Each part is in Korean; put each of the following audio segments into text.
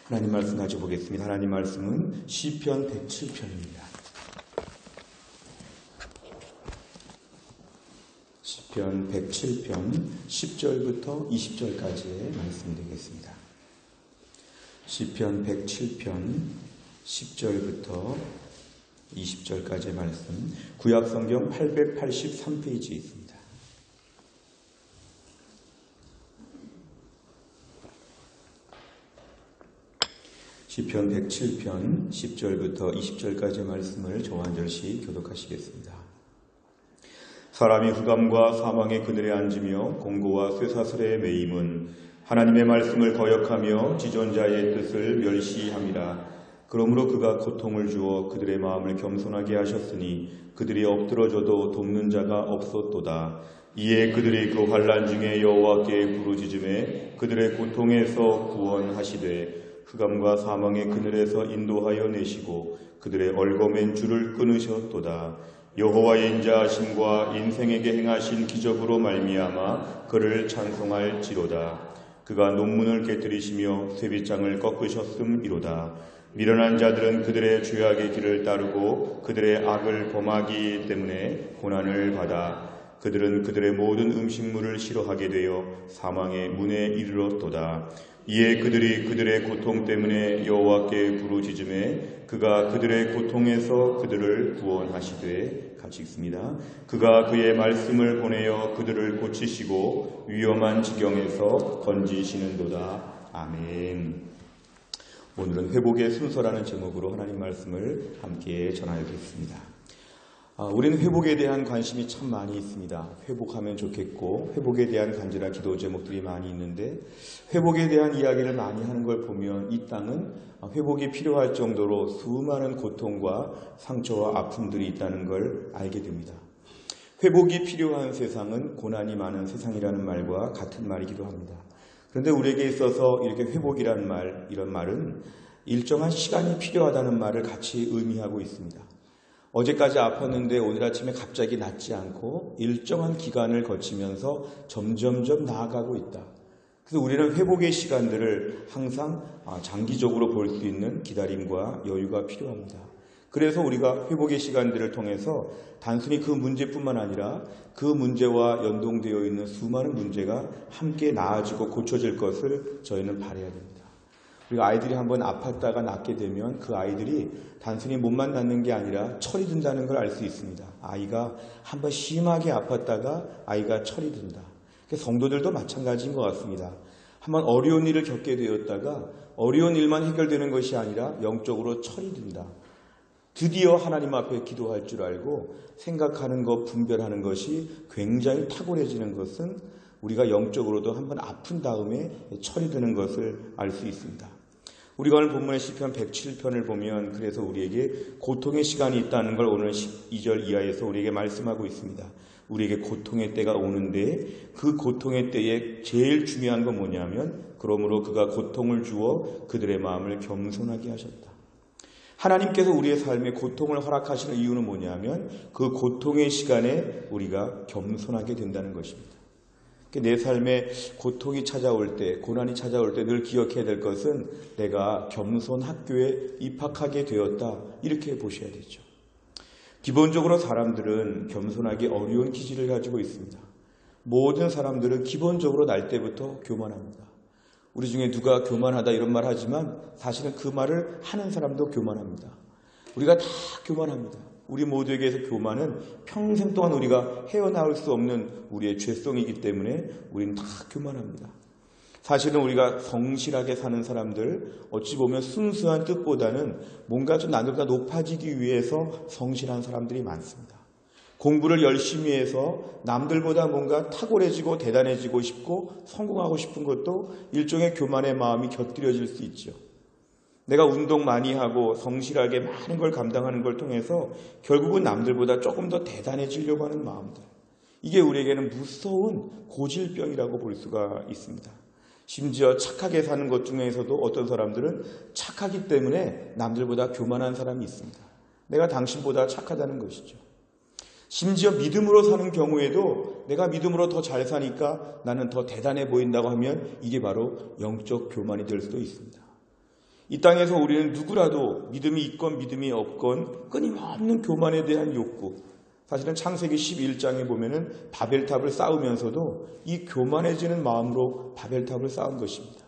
하나님 말씀 가지고 보겠습니다. 하나님 말씀은 시편 107편입니다. 시편 107편 10절부터 20절까지의 말씀이 되겠습니다. 시편 107편 10절부터 20절까지의 말씀, 구약성경 883페이지에 있습니다. 시편 107편 10절부터 20절까지의 말씀을 저와 한 절씩 교독하시겠습니다. 사람이 흑암과 사망의 그늘에 앉으며 공고와 쇠사슬에 매임은 하나님의 말씀을 거역하며 지존자의 뜻을 멸시함이라. 그러므로 그가 고통을 주어 그들의 마음을 겸손하게 하셨으니 그들이 엎드러져도 돕는 자가 없었도다. 이에 그들이 그 환난 중에 여호와께 부르짖음에 그들의 고통에서 구원하시되 흑암과 사망의 그늘에서 인도하여 내시고 그들의 얼거맨 줄을 끊으셨도다. 여호와의 인자하심과 인생에게 행하신 기적으로 말미암아 그를 찬송할지로다. 그가 논문을 깨뜨리시며 쇠빗장을 꺾으셨음이로다. 미련한 자들은 그들의 죄악의 길을 따르고 그들의 악을 범하기 때문에 고난을 받아 그들은 그들의 모든 음식물을 싫어하게 되어 사망의 문에 이르렀도다. 이에 그들이 그들의 고통 때문에 여호와께 부르짖음에 그가 그들의 고통에서 그들을 구원하시되, 같이 읽습니다. 그가 그의 말씀을 보내어 그들을 고치시고 위험한 지경에서 건지시는도다. 아멘. 오늘은 회복의 순서라는 제목으로 하나님 말씀을 함께 전하겠습니다. 우리는 회복에 대한 관심이 참 많이 있습니다. 회복하면 좋겠고 회복에 대한 간절한 기도 제목들이 많이 있는데 회복에 대한 이야기를 많이 하는 걸 보면 이 땅은 회복이 필요할 정도로 수많은 고통과 상처와 아픔들이 있다는 걸 알게 됩니다. 회복이 필요한 세상은 고난이 많은 세상이라는 말과 같은 말이기도 합니다. 그런데 우리에게 있어서 이렇게 회복이라는 말, 이런 말은 일정한 시간이 필요하다는 말을 같이 의미하고 있습니다. 어제까지 아팠는데 오늘 아침에 갑자기 낫지 않고 일정한 기간을 거치면서 점점점 나아가고 있다. 그래서 우리는 회복의 시간들을 항상 장기적으로 볼 수 있는 기다림과 여유가 필요합니다. 그래서 우리가 회복의 시간들을 통해서 단순히 그 문제뿐만 아니라 그 문제와 연동되어 있는 수많은 문제가 함께 나아지고 고쳐질 것을 저희는 바라야 됩니다. 우리가 아이들이 한번 아팠다가 낫게 되면 그 아이들이 단순히 몸만 낫는 게 아니라 철이 든다는 걸 알 수 있습니다. 아이가 한번 심하게 아팠다가 아이가 철이 든다. 성도들도 마찬가지인 것 같습니다. 한번 어려운 일을 겪게 되었다가 어려운 일만 해결되는 것이 아니라 영적으로 철이 든다. 드디어 하나님 앞에 기도할 줄 알고 생각하는 것, 분별하는 것이 굉장히 탁월해지는 것은 우리가 영적으로도 한번 아픈 다음에 철이 드는 것을 알 수 있습니다. 우리가 오늘 본문의 시편 107편을 보면 그래서 우리에게 고통의 시간이 있다는 걸 오늘 12절 이하에서 우리에게 말씀하고 있습니다. 우리에게 고통의 때가 오는데 그 고통의 때에 제일 중요한 건 뭐냐면 그러므로 그가 고통을 주어 그들의 마음을 겸손하게 하셨다. 하나님께서 우리의 삶에 고통을 허락하시는 이유는 뭐냐면 그 고통의 시간에 우리가 겸손하게 된다는 것입니다. 내 삶에 고통이 찾아올 때, 고난이 찾아올 때 늘 기억해야 될 것은 내가 겸손 학교에 입학하게 되었다. 이렇게 보셔야 되죠. 기본적으로 사람들은 겸손하기 어려운 기질을 가지고 있습니다. 모든 사람들은 기본적으로 날 때부터 교만합니다. 우리 중에 누가 교만하다 이런 말 하지만 사실은 그 말을 하는 사람도 교만합니다. 우리가 다 교만합니다. 우리 모두에게서 교만은 평생 동안 우리가 헤어나올 수 없는 우리의 죄성이기 때문에 우리는 다 교만합니다. 사실은 우리가 성실하게 사는 사람들, 어찌 보면 순수한 뜻보다는 뭔가 좀 남들보다 높아지기 위해서 성실한 사람들이 많습니다. 공부를 열심히 해서 남들보다 뭔가 탁월해지고 대단해지고 싶고 성공하고 싶은 것도 일종의 교만의 마음이 곁들여질 수 있죠. 내가 운동 많이 하고 성실하게 많은 걸 감당하는 걸 통해서 결국은 남들보다 조금 더 대단해지려고 하는 마음들. 이게 우리에게는 무서운 고질병이라고 볼 수가 있습니다. 심지어 착하게 사는 것 중에서도 어떤 사람들은 착하기 때문에 남들보다 교만한 사람이 있습니다. 내가 당신보다 착하다는 것이죠. 심지어 믿음으로 사는 경우에도 내가 믿음으로 더 잘 사니까 나는 더 대단해 보인다고 하면 이게 바로 영적 교만이 될 수도 있습니다. 이 땅에서 우리는 누구라도 믿음이 있건 믿음이 없건 끊임없는 교만에 대한 욕구, 사실은 창세기 11장에 보면은 바벨탑을 쌓으면서도 이 교만해지는 마음으로 바벨탑을 쌓은 것입니다.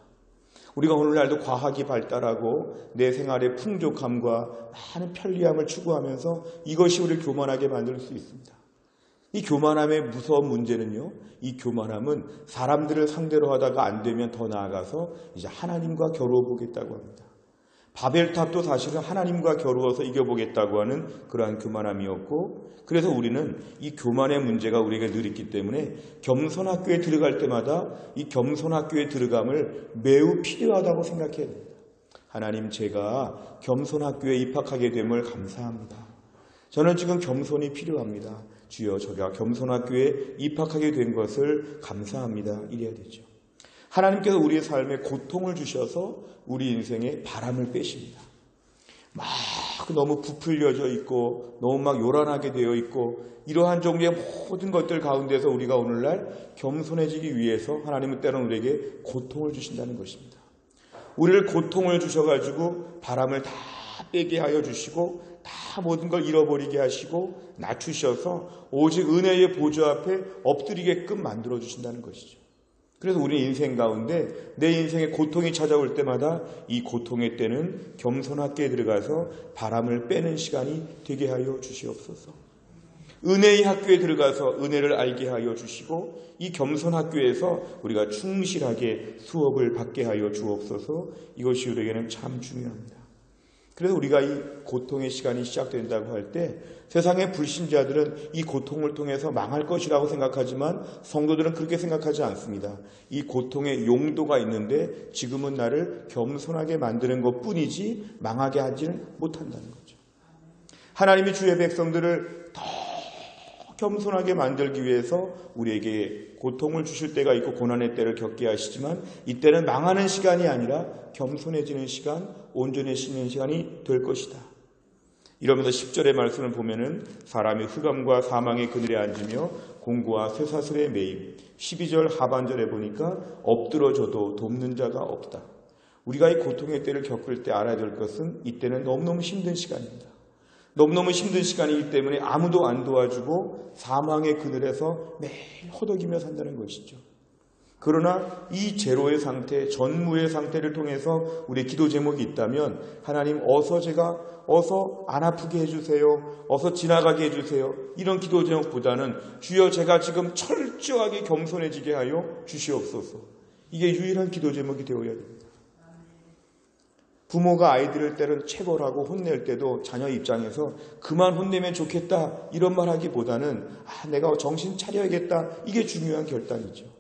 우리가 오늘날도 과학이 발달하고 내 생활의 풍족함과 많은 편리함을 추구하면서 이것이 우리를 교만하게 만들 수 있습니다. 이 교만함의 무서운 문제는요, 이 교만함은 사람들을 상대로 하다가 안 되면 더 나아가서 이제 하나님과 겨루어 보겠다고 합니다. 바벨탑도 사실은 하나님과 겨루어서 이겨보겠다고 하는 그러한 교만함이었고, 그래서 우리는 이 교만의 문제가 우리에게 늘 있기 때문에 겸손학교에 들어갈 때마다 이 겸손학교에 들어감을 매우 필요하다고 생각해야 됩니다. 하나님, 제가 겸손학교에 입학하게 됨을 감사합니다. 저는 지금 겸손이 필요합니다. 주여, 저가 겸손학교에 입학하게 된 것을 감사합니다. 이래야 되죠. 하나님께서 우리의 삶에 고통을 주셔서 우리 인생에 바람을 빼십니다. 막 너무 부풀려져 있고 너무 막 요란하게 되어 있고 이러한 종류의 모든 것들 가운데서 우리가 오늘날 겸손해지기 위해서 하나님은 때로는 우리에게 고통을 주신다는 것입니다. 우리를 고통을 주셔가지고 바람을 다 빼게 하여 주시고 다 모든 걸 잃어버리게 하시고 낮추셔서 오직 은혜의 보좌 앞에 엎드리게끔 만들어 주신다는 것이죠. 그래서 우리 인생 가운데 내 인생에 고통이 찾아올 때마다 이 고통의 때는 겸손하게 들어가서 바람을 빼는 시간이 되게 하여 주시옵소서. 은혜의 학교에 들어가서 은혜를 알게 하여 주시고 이 겸손 학교에서 우리가 충실하게 수업을 받게 하여 주옵소서. 이것이 우리에게는 참 중요합니다. 그래서 우리가 이 고통의 시간이 시작된다고 할 때 세상의 불신자들은 이 고통을 통해서 망할 것이라고 생각하지만 성도들은 그렇게 생각하지 않습니다. 이 고통의 용도가 있는데 지금은 나를 겸손하게 만드는 것뿐이지 망하게 하지는 못한다는 거죠. 하나님이 주의 백성들을 더 겸손하게 만들기 위해서 우리에게 고통을 주실 때가 있고 고난의 때를 겪게 하시지만 이때는 망하는 시간이 아니라 겸손해지는 시간, 온전해지는 시간이 될 것이다. 이러면서 10절의 말씀을 보면은 사람이 흑암과 사망의 그늘에 앉으며 공고와 쇠사슬에 매임. 12절 하반절에 보니까 엎드러져도 돕는 자가 없다. 우리가 이 고통의 때를 겪을 때 알아야 될 것은 이때는 너무너무 힘든 시간입니다. 너무너무 힘든 시간이기 때문에 아무도 안 도와주고 사망의 그늘에서 매일 허덕이며 산다는 것이죠. 그러나 이 제로의 상태, 전무의 상태를 통해서 우리의 기도 제목이 있다면 하나님 어서 안 아프게 해주세요. 어서 지나가게 해주세요. 이런 기도 제목보다는 주여 제가 지금 철저하게 겸손해지게 하여 주시옵소서. 이게 유일한 기도 제목이 되어야 됩니다. 부모가 아이들을 때는 체벌하고 혼낼 때도 자녀 입장에서 그만 혼내면 좋겠다 이런 말 하기보다는 내가 정신 차려야겠다 이게 중요한 결단이죠.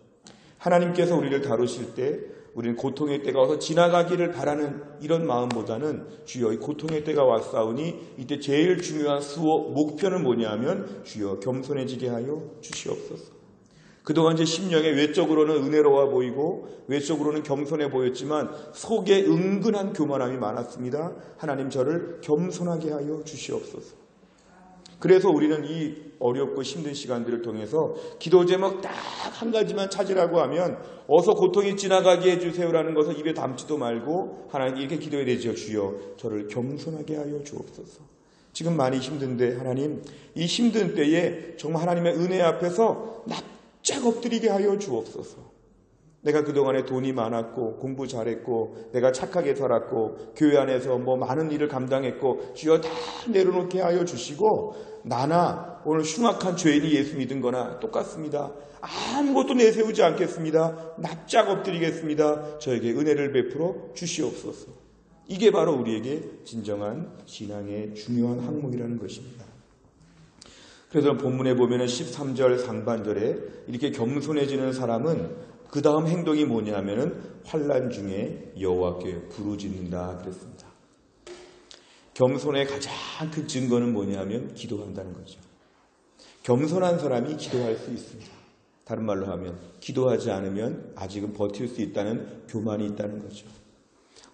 하나님께서 우리를 다루실 때 우리는 고통의 때가 와서 지나가기를 바라는 이런 마음보다는 주여 이 고통의 때가 왔사오니 이때 제일 중요한 수호 목표는 뭐냐면 주여 겸손해지게 하여 주시옵소서. 그동안 제 심령에 외적으로는 은혜로워 보이고 외적으로는 겸손해 보였지만 속에 은근한 교만함이 많았습니다. 하나님 저를 겸손하게 하여 주시옵소서. 그래서 우리는 이 어렵고 힘든 시간들을 통해서 기도 제목 딱 한 가지만 찾으라고 하면 어서 고통이 지나가게 해주세요라는 것을 입에 담지도 말고 하나님 이렇게 기도해야 되죠. 주여 저를 겸손하게 하여 주옵소서. 지금 많이 힘든데 하나님 이 힘든 때에 정말 하나님의 은혜 앞에서 납작 엎드리게 하여 주옵소서. 내가 그동안에 돈이 많았고 공부 잘했고 내가 착하게 살았고 교회 안에서 많은 일을 감당했고 주여 다 내려놓게 하여 주시고 나나 오늘 흉악한 죄인이 예수 믿은 거나 똑같습니다. 아무것도 내세우지 않겠습니다. 납작 엎드리겠습니다. 저에게 은혜를 베풀어 주시옵소서. 이게 바로 우리에게 진정한 신앙의 중요한 항목이라는 것입니다. 그래서 본문에 보면 13절 상반절에 이렇게 겸손해지는 사람은 그 다음 행동이 뭐냐면은 환난 중에 여호와께 부르짖는다 그랬습니다. 겸손의 가장 큰 증거는 뭐냐면 기도한다는 거죠. 겸손한 사람이 기도할 수 있습니다. 다른 말로 하면 기도하지 않으면 아직은 버틸 수 있다는 교만이 있다는 거죠.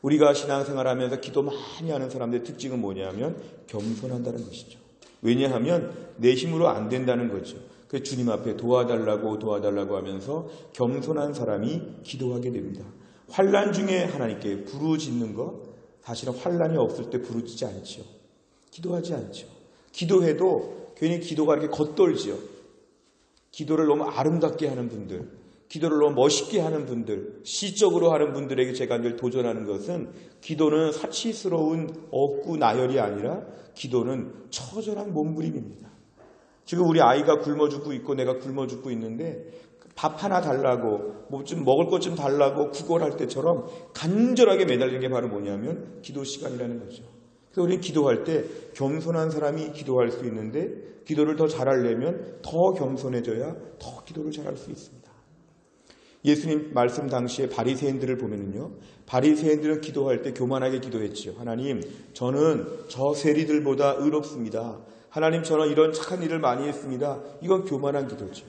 우리가 신앙생활하면서 기도 많이 하는 사람들의 특징은 뭐냐면 겸손한다는 것이죠. 왜냐하면 내 힘으로 안 된다는 거죠. 그 주님 앞에 도와달라고 하면서 겸손한 사람이 기도하게 됩니다. 환난 중에 하나님께 부르짖는 것, 사실은 환란이 없을 때 부르짖지 않지요. 기도하지 않죠. 기도해도 괜히 기도가 이렇게 겉돌지요. 기도를 너무 아름답게 하는 분들, 기도를 너무 멋있게 하는 분들, 시적으로 하는 분들에게 제가 늘 도전하는 것은 기도는 사치스러운 억구 나열이 아니라 기도는 처절한 몸부림입니다. 지금 우리 아이가 굶어 죽고 있고 내가 굶어 죽고 있는데 밥 하나 달라고 뭐 좀 먹을 것 좀 달라고 구걸할 때처럼 간절하게 매달리는 게 바로 뭐냐면 기도 시간이라는 거죠. 그래서 우리는 기도할 때 겸손한 사람이 기도할 수 있는데 기도를 더 잘하려면 더 겸손해져야 더 기도를 잘할 수 있습니다. 예수님 말씀 당시에 바리새인들을 보면은요, 바리새인들은 기도할 때 교만하게 기도했지요. 하나님, 저는 저 세리들보다 의롭습니다. 하나님, 저는 이런 착한 일을 많이 했습니다. 이건 교만한 기도죠.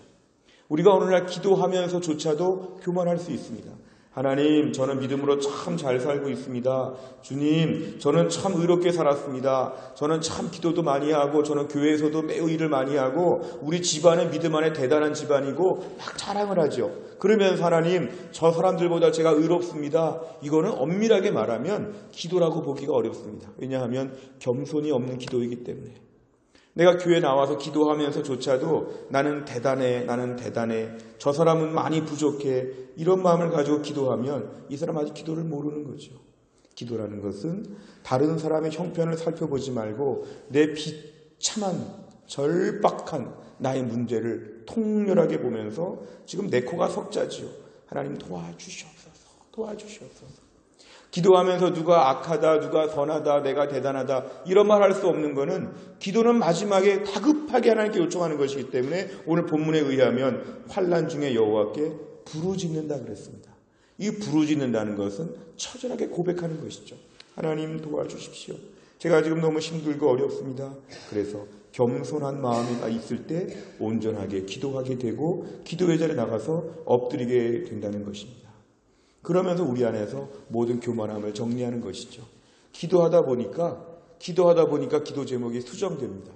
우리가 오늘날 기도하면서조차도 교만할 수 있습니다. 하나님, 저는 믿음으로 참 잘 살고 있습니다. 주님, 저는 참 의롭게 살았습니다. 저는 참 기도도 많이 하고 저는 교회에서도 매우 일을 많이 하고 우리 집안은 믿음 안에 대단한 집안이고 막 자랑을 하죠. 그러면서 하나님, 저 사람들보다 제가 의롭습니다. 이거는 엄밀하게 말하면 기도라고 보기가 어렵습니다. 왜냐하면 겸손이 없는 기도이기 때문에. 내가 교회 나와서 기도하면서조차도 나는 대단해, 저 사람은 많이 부족해, 이런 마음을 가지고 기도하면 이 사람 아직 기도를 모르는 거죠. 기도라는 것은 다른 사람의 형편을 살펴보지 말고 내 비참한, 절박한 나의 문제를 통렬하게 보면서 지금 내 코가 석자지요. 하나님 도와주시옵소서. 기도하면서 누가 악하다, 누가 선하다, 내가 대단하다 이런 말 할 수 없는 것은 기도는 마지막에 다급하게 하나님께 요청하는 것이기 때문에 오늘 본문에 의하면 환난 중에 여호와께 부르짖는다 그랬습니다. 이 부르짖는다는 것은 처절하게 고백하는 것이죠. 하나님 도와주십시오. 제가 지금 너무 힘들고 어렵습니다. 그래서 겸손한 마음이 있을 때 온전하게 기도하게 되고 기도의 자리에 나가서 엎드리게 된다는 것입니다. 그러면서 우리 안에서 모든 교만함을 정리하는 것이죠. 기도하다 보니까 기도 제목이 수정됩니다.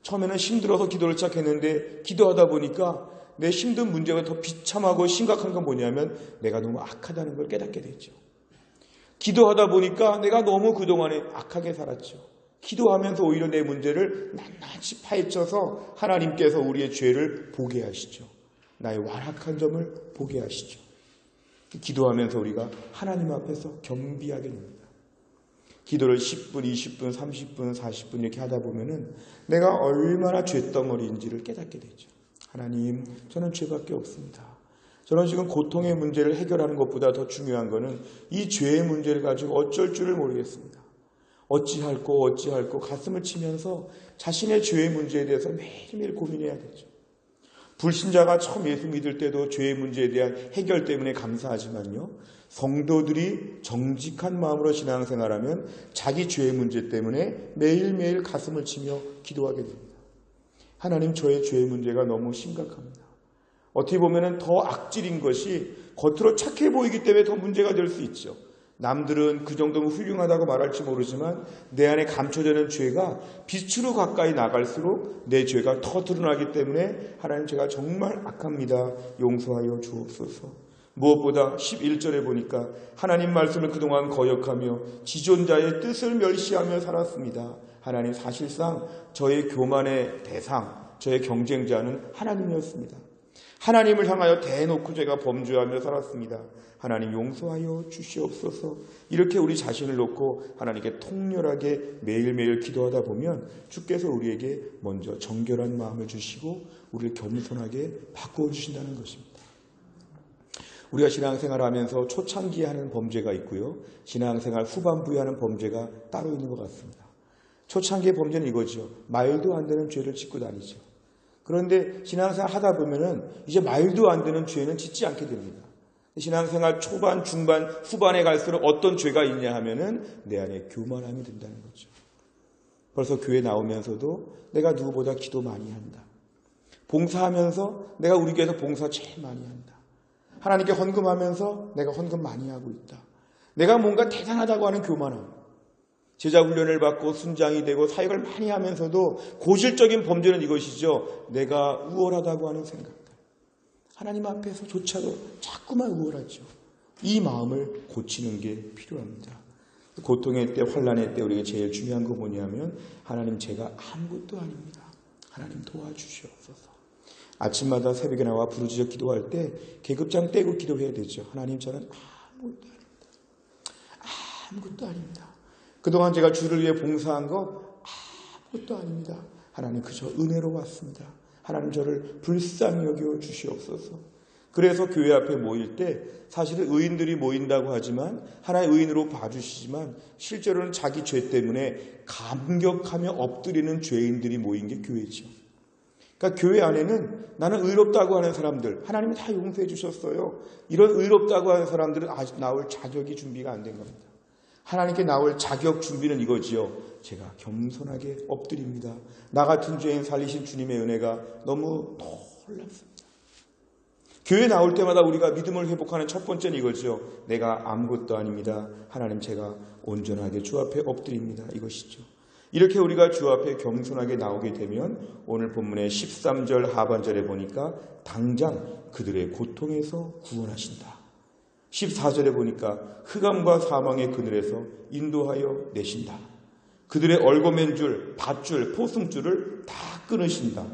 처음에는 힘들어서 기도를 시작했는데 기도하다 보니까 내 힘든 문제가 더 비참하고 심각한 건 뭐냐면 내가 너무 악하다는 걸 깨닫게 되죠. 기도하다 보니까 내가 너무 그동안에 악하게 살았죠. 기도하면서 오히려 내 문제를 낱낱이 파헤쳐서 하나님께서 우리의 죄를 보게 하시죠. 나의 완악한 점을 보게 하시죠. 기도하면서 우리가 하나님 앞에서 겸비하게 됩니다. 기도를 10분, 20분, 30분, 40분 이렇게 하다 보면은 내가 얼마나 죄덩어리인지를 깨닫게 되죠. 하나님, 저는 죄밖에 없습니다. 저는 지금 고통의 문제를 해결하는 것보다 더 중요한 것은 이 죄의 문제를 가지고 어쩔 줄을 모르겠습니다. 어찌할꼬 가슴을 치면서 자신의 죄의 문제에 대해서 매일매일 고민해야 되죠. 불신자가 처음 예수 믿을 때도 죄의 문제에 대한 해결 때문에 감사하지만요. 성도들이 정직한 마음으로 신앙생활하면 자기 죄의 문제 때문에 매일매일 가슴을 치며 기도하게 됩니다. 하나님, 저의 죄의 문제가 너무 심각합니다. 어떻게 보면 더 악질인 것이 겉으로 착해 보이기 때문에 더 문제가 될 수 있죠. 남들은 그 정도면 훌륭하다고 말할지 모르지만 내 안에 감춰지는 죄가 빛으로 가까이 나갈수록 내 죄가 더 드러나기 때문에 하나님, 제가 정말 악합니다. 용서하여 주옵소서. 무엇보다 11절에 보니까 하나님 말씀을 그동안 거역하며 지존자의 뜻을 멸시하며 살았습니다. 하나님, 사실상 저의 교만의 대상, 저의 경쟁자는 하나님이었습니다. 하나님을 향하여 대놓고 제가 범죄하며 살았습니다. 하나님, 용서하여 주시옵소서. 이렇게 우리 자신을 놓고 하나님께 통렬하게 매일매일 기도하다 보면 주께서 우리에게 먼저 정결한 마음을 주시고 우리를 겸손하게 바꾸어 주신다는 것입니다. 우리가 신앙생활을 하면서 초창기에 하는 범죄가 있고요. 신앙생활 후반부에 하는 범죄가 따로 있는 것 같습니다. 초창기의 범죄는 이거죠. 말도 안 되는 죄를 짓고 다니죠. 그런데 신앙생활 하다 보면은 이제 말도 안 되는 죄는 짓지 않게 됩니다. 신앙생활 초반, 중반, 후반에 갈수록 어떤 죄가 있냐 하면은 내 안에 교만함이 든다는 거죠. 벌써 교회 나오면서도 내가 누구보다 기도 많이 한다. 봉사하면서 내가 우리 교회에서 봉사 제일 많이 한다. 하나님께 헌금하면서 내가 헌금 많이 하고 있다. 내가 뭔가 대단하다고 하는 교만함. 제자 훈련을 받고 순장이 되고 사역을 많이 하면서도 고질적인 범죄는 이것이죠. 내가 우월하다고 하는 생각들. 하나님 앞에서조차도 자꾸만 우월하죠. 이 마음을 고치는 게 필요합니다. 고통의 때, 환난의 때 우리에게 제일 중요한 거 뭐냐면 하나님 제가 아무것도 아닙니다. 하나님 도와주시옵소서. 아침마다 새벽에 나와 부르짖어 기도할 때 계급장 떼고 기도해야 되죠. 하나님 저는 아무것도 아닙니다. 아무것도 아닙니다. 그동안 제가 주를 위해 봉사한 거 아무것도 아닙니다. 하나님 그저 은혜로 왔습니다. 하나님 저를 불쌍히 여겨 주시옵소서. 그래서 교회 앞에 모일 때 사실은 의인들이 모인다고 하지만 하나의 의인으로 봐주시지만 실제로는 자기 죄 때문에 감격하며 엎드리는 죄인들이 모인 게 교회죠. 그러니까 교회 안에는 나는 의롭다고 하는 사람들, 하나님이 다 용서해 주셨어요. 이런 의롭다고 하는 사람들은 아직 나올 자격이 준비가 안 된 겁니다. 하나님께 나올 자격 준비는 이거지요. 제가 겸손하게 엎드립니다. 나 같은 죄인 살리신 주님의 은혜가 너무 놀랍습니다. 교회 나올 때마다 우리가 믿음을 회복하는 첫 번째는 이거죠. 내가 아무것도 아닙니다. 하나님 제가 온전하게 주 앞에 엎드립니다. 이것이죠. 이렇게 우리가 주 앞에 겸손하게 나오게 되면 오늘 본문의 13절 하반절에 보니까 당장 그들의 고통에서 구원하신다. 14절에 보니까 흑암과 사망의 그늘에서 인도하여 내신다. 그들의 얼거맨 줄, 밧줄, 포승줄을 다 끊으신다.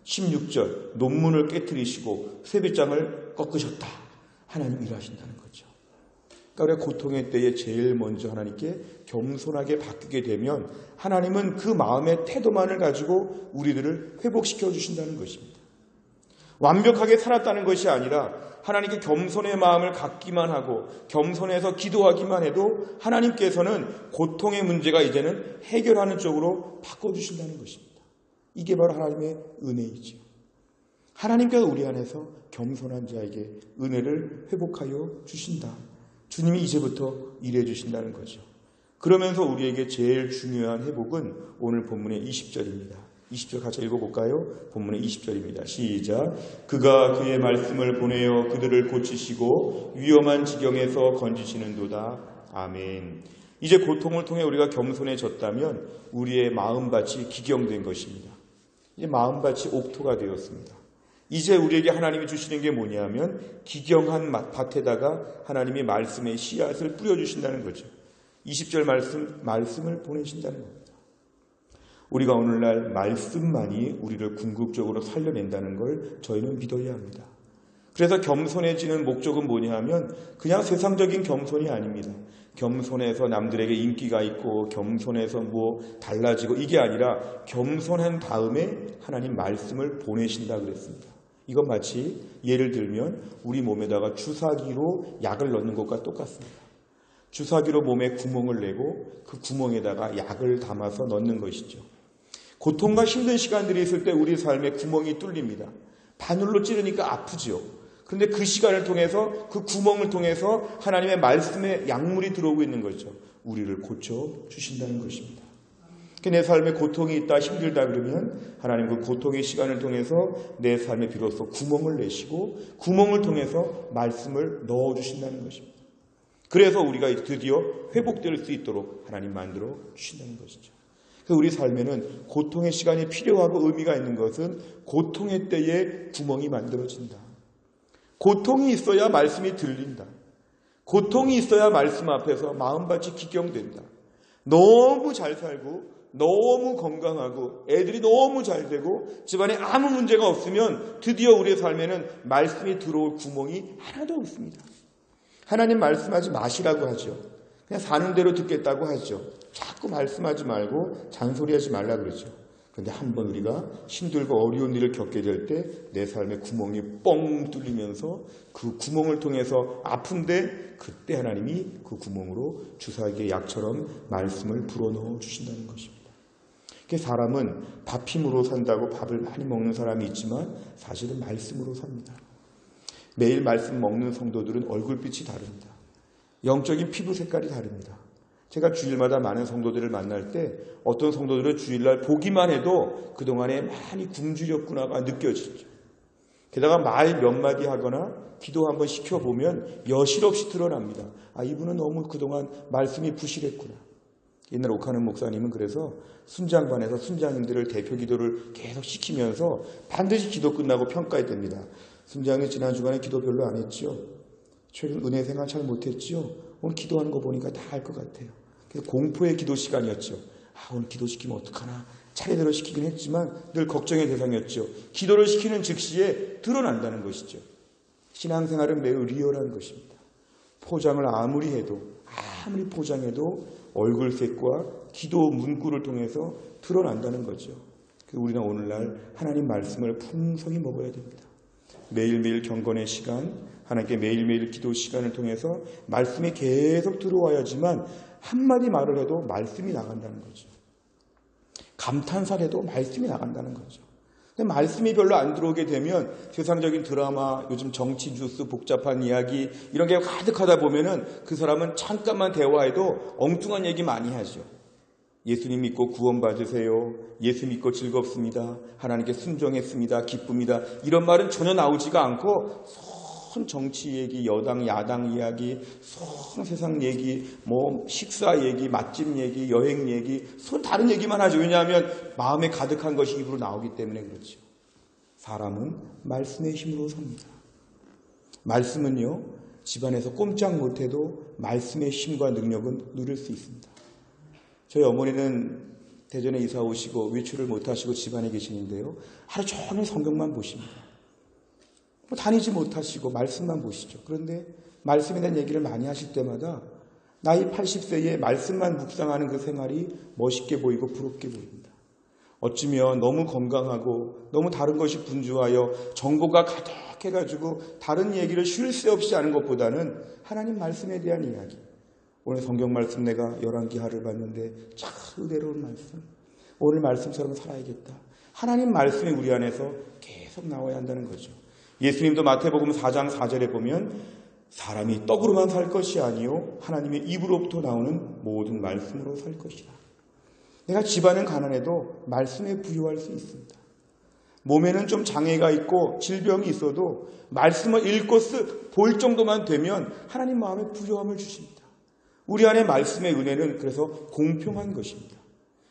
16절 논문을 깨뜨리시고 쇠빗장을 꺾으셨다. 하나님 일하신다는 거죠. 그러니까 우리가 고통의 때에 제일 먼저 하나님께 겸손하게 바뀌게 되면 하나님은 그 마음의 태도만을 가지고 우리들을 회복시켜 주신다는 것입니다. 완벽하게 살았다는 것이 아니라 하나님께 겸손의 마음을 갖기만 하고 겸손해서 기도하기만 해도 하나님께서는 고통의 문제가 이제는 해결하는 쪽으로 바꿔주신다는 것입니다. 이게 바로 하나님의 은혜이죠. 하나님께서 우리 안에서 겸손한 자에게 은혜를 회복하여 주신다. 주님이 이제부터 일해 주신다는 거죠. 그러면서 우리에게 제일 중요한 회복은 오늘 본문의 20절입니다. 20절 같이 읽어볼까요? 본문의 20절입니다. 시작. 그가 그의 말씀을 보내어 그들을 고치시고 위험한 지경에서 건지시는도다. 아멘. 이제 고통을 통해 우리가 겸손해졌다면 우리의 마음밭이 기경된 것입니다. 이제 마음밭이 옥토가 되었습니다. 이제 우리에게 하나님이 주시는 게 뭐냐면 기경한 밭에다가 하나님이 말씀의 씨앗을 뿌려주신다는 거죠. 20절 말씀을 보내신다는 겁니다. 우리가 오늘날 말씀만이 우리를 궁극적으로 살려낸다는 걸 저희는 믿어야 합니다. 그래서 겸손해지는 목적은 뭐냐 하면 그냥 세상적인 겸손이 아닙니다. 겸손해서 남들에게 인기가 있고 겸손해서 뭐 달라지고 이게 아니라 겸손한 다음에 하나님 말씀을 보내신다 그랬습니다. 이건 마치 예를 들면 우리 몸에다가 주사기로 약을 넣는 것과 똑같습니다. 주사기로 몸에 구멍을 내고 그 구멍에다가 약을 담아서 넣는 것이죠. 고통과 힘든 시간들이 있을 때 우리 삶에 구멍이 뚫립니다. 바늘로 찌르니까 아프지요. 그런데 그 시간을 통해서 그 구멍을 통해서 하나님의 말씀의 약물이 들어오고 있는 거죠. 우리를 고쳐주신다는 것입니다. 내 삶에 고통이 있다 힘들다 그러면 하나님 그 고통의 시간을 통해서 내 삶에 비로소 구멍을 내시고 구멍을 통해서 말씀을 넣어주신다는 것입니다. 그래서 우리가 드디어 회복될 수 있도록 하나님 만들어 주신다는 것이죠. 그래서 우리 삶에는 고통의 시간이 필요하고 의미가 있는 것은 고통의 때에 구멍이 만들어진다. 고통이 있어야 말씀이 들린다. 고통이 있어야 말씀 앞에서 마음밭이 기경된다. 너무 잘 살고 너무 건강하고 애들이 너무 잘 되고 집안에 아무 문제가 없으면 드디어 우리의 삶에는 말씀이 들어올 구멍이 하나도 없습니다. 하나님 말씀하지 마시라고 하죠. 그냥 사는 대로 듣겠다고 하죠. 자꾸 말씀하지 말고 잔소리하지 말라 그러죠. 그런데 한번 우리가 힘들고 어려운 일을 겪게 될 때 내 삶의 구멍이 뻥 뚫리면서 그 구멍을 통해서 아픈데 그때 하나님이 그 구멍으로 주사기의 약처럼 말씀을 불어넣어 주신다는 것입니다. 사람은 밥 힘으로 산다고 밥을 많이 먹는 사람이 있지만 사실은 말씀으로 삽니다. 매일 말씀 먹는 성도들은 얼굴빛이 다릅니다. 영적인 피부 색깔이 다릅니다. 제가 주일마다 많은 성도들을 만날 때 어떤 성도들은 주일날 보기만 해도 그동안에 많이 굶주렸구나가 느껴지죠. 게다가 말 몇 마디 하거나 기도 한번 시켜보면 여실없이 드러납니다. 아, 이분은 너무 그동안 말씀이 부실했구나. 옛날 옥하는 목사님은 그래서 순장반에서 순장님들을 대표 기도를 계속 시키면서 반드시 기도 끝나고 평가했답니다. 순장이 지난 주간에 기도 별로 안 했죠. 최근 은혜 생활 잘 못했죠. 오늘 기도하는 거 보니까 다 할 것 같아요. 공포의 기도 시간이었죠. 오늘 기도시키면 어떡하나. 차례대로 시키긴 했지만 늘 걱정의 대상이었죠. 기도를 시키는 즉시에 드러난다는 것이죠. 신앙생활은 매우 리얼한 것입니다. 포장을 아무리 포장해도 얼굴색과 기도 문구를 통해서 드러난다는 거죠. 우리는 오늘날 하나님 말씀을 풍성히 먹어야 됩니다. 매일매일 경건의 시간, 하나님께 매일매일 기도 시간을 통해서 말씀이 계속 들어와야지만 한마디 말을 해도 말씀이 나간다는 거죠. 감탄사를 해도 말씀이 나간다는 거죠. 근데 말씀이 별로 안 들어오게 되면 세상적인 드라마, 요즘 정치 뉴스, 복잡한 이야기 이런 게 가득하다 보면은 그 사람은 잠깐만 대화해도 엉뚱한 얘기 많이 하죠. 예수님 믿고 구원받으세요. 예수 믿고 즐겁습니다. 하나님께 순종했습니다. 기쁩니다. 이런 말은 전혀 나오지가 않고 손 정치 얘기, 여당, 야당 이야기, 손 세상 얘기, 식사 얘기, 맛집 얘기, 여행 얘기, 손 다른 얘기만 하죠. 왜냐하면 마음에 가득한 것이 입으로 나오기 때문에 그렇죠. 사람은 말씀의 힘으로 삽니다. 말씀은요, 집안에서 꼼짝 못해도 말씀의 힘과 능력은 누릴 수 있습니다. 저희 어머니는 대전에 이사 오시고 외출을 못하시고 집안에 계시는데요. 하루 종일 성경만 보십니다. 다니지 못하시고 말씀만 보시죠. 그런데 말씀에 대한 얘기를 많이 하실 때마다 나이 80세에 말씀만 묵상하는 그 생활이 멋있게 보이고 부럽게 보입니다. 어쩌면 너무 건강하고 너무 다른 것이 분주하여 정보가 가득해가지고 다른 얘기를 쉴 새 없이 하는 것보다는 하나님 말씀에 대한 이야기. 오늘 성경 말씀 내가 열왕기하를 봤는데 참 의대로운 말씀. 오늘 말씀처럼 살아야겠다. 하나님 말씀이 우리 안에서 계속 나와야 한다는 거죠. 예수님도 마태복음 4장 4절에 보면 사람이 떡으로만 살 것이 아니요 하나님의 입으로부터 나오는 모든 말씀으로 살 것이다. 내가 집안은 가난해도 말씀에 부유할 수 있습니다. 몸에는 좀 장애가 있고 질병이 있어도 말씀을 읽고 볼 정도만 되면 하나님 마음에 부유함을 주십니다. 우리 안에 말씀의 은혜는 그래서 공평한 것입니다.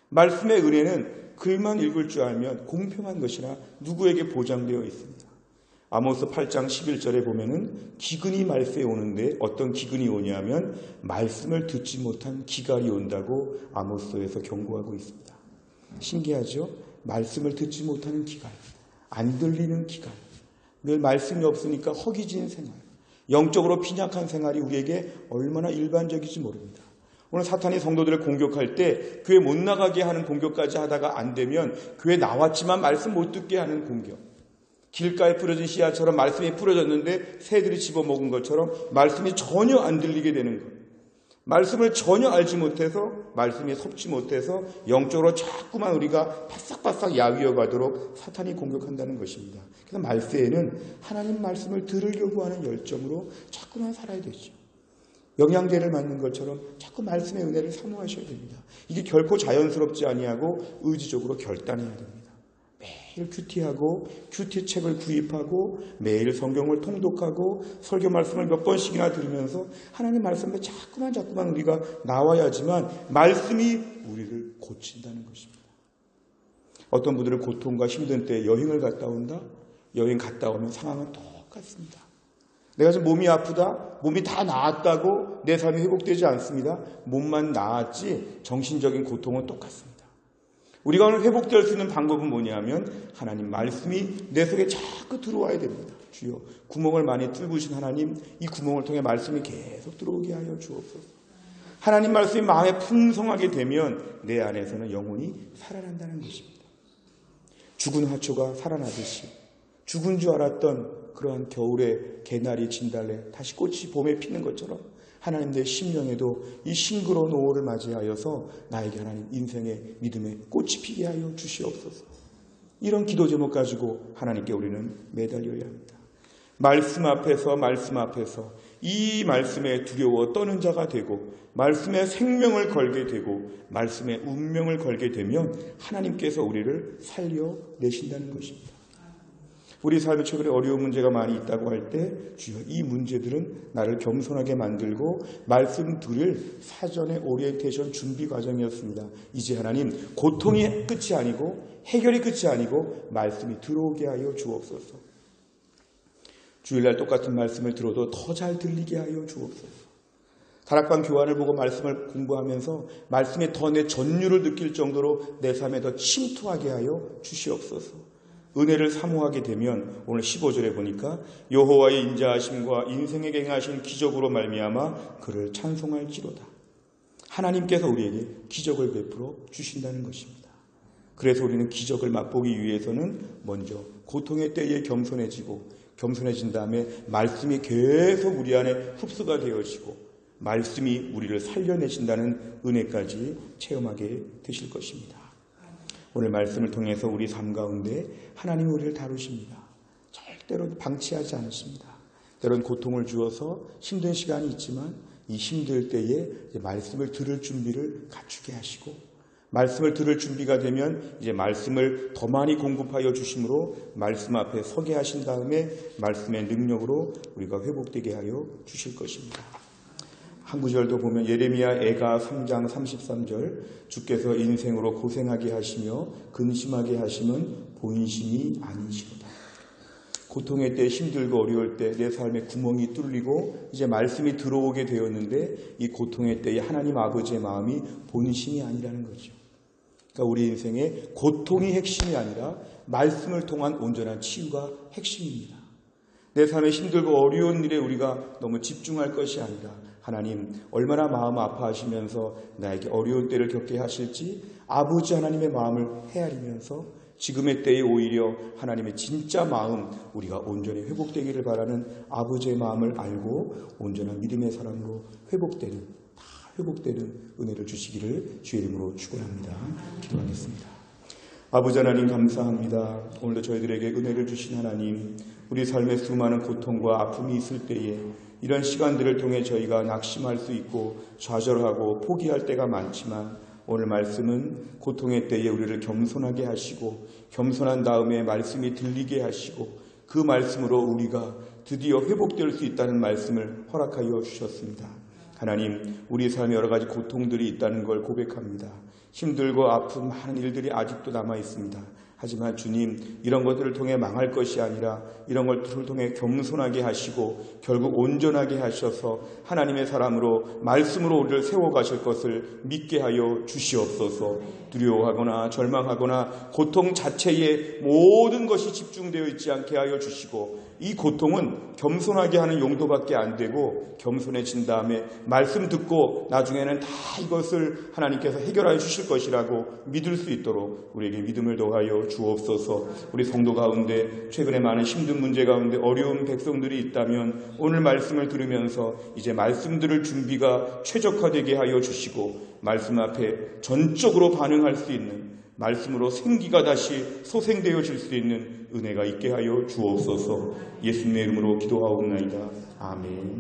말씀의 은혜는 글만 읽을 줄 알면 공평한 것이나 누구에게 보장되어 있습니다. 아모스 8장 11절에 보면은 기근이 말세에 오는데 어떤 기근이 오냐면 말씀을 듣지 못한 기갈이 온다고 아모스에서 경고하고 있습니다. 신기하죠? 말씀을 듣지 못하는 기갈, 안 들리는 기갈, 늘 말씀이 없으니까 허기진 생활, 영적으로 빈약한 생활이 우리에게 얼마나 일반적인지 모릅니다. 오늘 사탄이 성도들을 공격할 때 교회 못 나가게 하는 공격까지 하다가 안 되면 교회 나왔지만 말씀 못 듣게 하는 공격. 길가에 뿌려진 씨앗처럼 말씀이 뿌려졌는데 새들이 집어먹은 것처럼 말씀이 전혀 안 들리게 되는 것. 말씀을 전혀 알지 못해서 말씀이 섭지 못해서 영적으로 자꾸만 우리가 바싹바싹 야위어 가도록 사탄이 공격한다는 것입니다. 그래서 말세에는 하나님 말씀을 들으려고 하는 열정으로 자꾸만 살아야 되죠. 영양제를 맞는 것처럼 자꾸 말씀의 은혜를 사모하셔야 됩니다. 이게 결코 자연스럽지 아니하고 의지적으로 결단해야 됩니다. 매일 큐티하고 큐티책을 구입하고 매일 성경을 통독하고 설교 말씀을 몇 번씩이나 들으면서 하나님 말씀에 자꾸만 우리가 나와야지만 말씀이 우리를 고친다는 것입니다. 어떤 분들은 고통과 힘든 때 여행을 갔다 온다? 여행 갔다 오면 상황은 똑같습니다. 내가 지금 몸이 아프다? 몸이 다 나았다고 내 삶이 회복되지 않습니다. 몸만 나았지 정신적인 고통은 똑같습니다. 우리가 오늘 회복될 수 있는 방법은 뭐냐면 하나님 말씀이 내 속에 자꾸 들어와야 됩니다. 주여 구멍을 많이 뚫으신 하나님, 이 구멍을 통해 말씀이 계속 들어오게 하여 주옵소서. 하나님 말씀이 마음에 풍성하게 되면 내 안에서는 영혼이 살아난다는 것입니다. 죽은 화초가 살아나듯이 죽은 줄 알았던 그러한 겨울에 개나리, 진달래 다시 꽃이 봄에 피는 것처럼 하나님 내 심령에도 이 싱그러운 5월을 맞이하여서 나에게 하나님 인생의 믿음의 꽃이 피게 하여 주시옵소서. 이런 기도 제목 가지고 하나님께 우리는 매달려야 합니다. 말씀 앞에서 이 말씀에 두려워 떠는 자가 되고 말씀에 생명을 걸게 되고 말씀에 운명을 걸게 되면 하나님께서 우리를 살려내신다는 것입니다. 우리 삶에 최근에 어려운 문제가 많이 있다고 할 때 주여 이 문제들은 나를 겸손하게 만들고 말씀 들을 사전의 오리엔테이션 준비 과정이었습니다. 이제 하나님 고통이 끝이 아니고 해결이 끝이 아니고 말씀이 들어오게 하여 주옵소서. 주일날 똑같은 말씀을 들어도 더 잘 들리게 하여 주옵소서. 다락방 교환을 보고 말씀을 공부하면서 말씀에 더 내 전율을 느낄 정도로 내 삶에 더 침투하게 하여 주시옵소서. 은혜를 사모하게 되면 오늘 15절에 보니까 여호와의 인자하심과 인생에게 행하신 기적으로 말미암아 그를 찬송할지로다. 하나님께서 우리에게 기적을 베풀어 주신다는 것입니다. 그래서 우리는 기적을 맛보기 위해서는 먼저 고통의 때에 겸손해진 다음에 말씀이 계속 우리 안에 흡수가 되어지고 말씀이 우리를 살려내신다는 은혜까지 체험하게 되실 것입니다. 오늘 말씀을 통해서 우리 삶 가운데 하나님이 우리를 다루십니다. 절대로 방치하지 않으십니다. 때론 고통을 주어서 힘든 시간이 있지만 이 힘들 때에 이제 말씀을 들을 준비를 갖추게 하시고 말씀을 들을 준비가 되면 이제 말씀을 더 많이 공급하여 주심으로 말씀 앞에 서게 하신 다음에 말씀의 능력으로 우리가 회복되게 하여 주실 것입니다. 한 구절도 보면 예레미야 애가 3장 33절 주께서 인생으로 고생하게 하시며 근심하게 하심은 본심이 아니시로다. 고통의 때 힘들고 어려울 때 내 삶에 구멍이 뚫리고 이제 말씀이 들어오게 되었는데 이 고통의 때에 하나님 아버지의 마음이 본심이 아니라는 거죠. 그러니까 우리 인생의 고통이 핵심이 아니라 말씀을 통한 온전한 치유가 핵심입니다. 내 삶에 힘들고 어려운 일에 우리가 너무 집중할 것이 아니라 하나님 얼마나 마음 아파하시면서 나에게 어려운 때를 겪게 하실지 아버지 하나님의 마음을 헤아리면서 지금의 때에 오히려 하나님의 진짜 마음 우리가 온전히 회복되기를 바라는 아버지의 마음을 알고 온전한 믿음의 사람으로 회복되는 은혜를 주시기를 주의 이름으로 축원합니다. 기도하겠습니다. 아버지 하나님 감사합니다. 오늘도 저희들에게 은혜를 주신 하나님, 우리 삶에 수많은 고통과 아픔이 있을 때에 이런 시간들을 통해 저희가 낙심할 수 있고 좌절하고 포기할 때가 많지만 오늘 말씀은 고통의 때에 우리를 겸손하게 하시고 겸손한 다음에 말씀이 들리게 하시고 그 말씀으로 우리가 드디어 회복될 수 있다는 말씀을 허락하여 주셨습니다. 하나님, 우리 삶에 여러 가지 고통들이 있다는 걸 고백합니다. 힘들고 아픈 많은 일들이 아직도 남아 있습니다. 하지만 주님, 이런 것들을 통해 망할 것이 아니라 이런 것들을 통해 겸손하게 하시고 결국 온전하게 하셔서 하나님의 사람으로 말씀으로 우리를 세워가실 것을 믿게 하여 주시옵소서. 두려워하거나 절망하거나 고통 자체에 모든 것이 집중되어 있지 않게 하여 주시고 이 고통은 겸손하게 하는 용도밖에 안 되고 겸손해진 다음에 말씀 듣고 나중에는 다 이것을 하나님께서 해결하여 주실 것이라고 믿을 수 있도록 우리에게 믿음을 더하여 주옵소서. 우리 성도 가운데 최근에 많은 힘든 문제 가운데 어려운 백성들이 있다면 오늘 말씀을 들으면서 이제 말씀 들을 준비가 최적화되게 하여 주시고 말씀 앞에 전적으로 반응할 수 있는 말씀으로 생기가 다시 소생되어질 수 있는 은혜가 있게 하여 주옵소서. 예수님의 이름으로 기도하옵나이다. 아멘.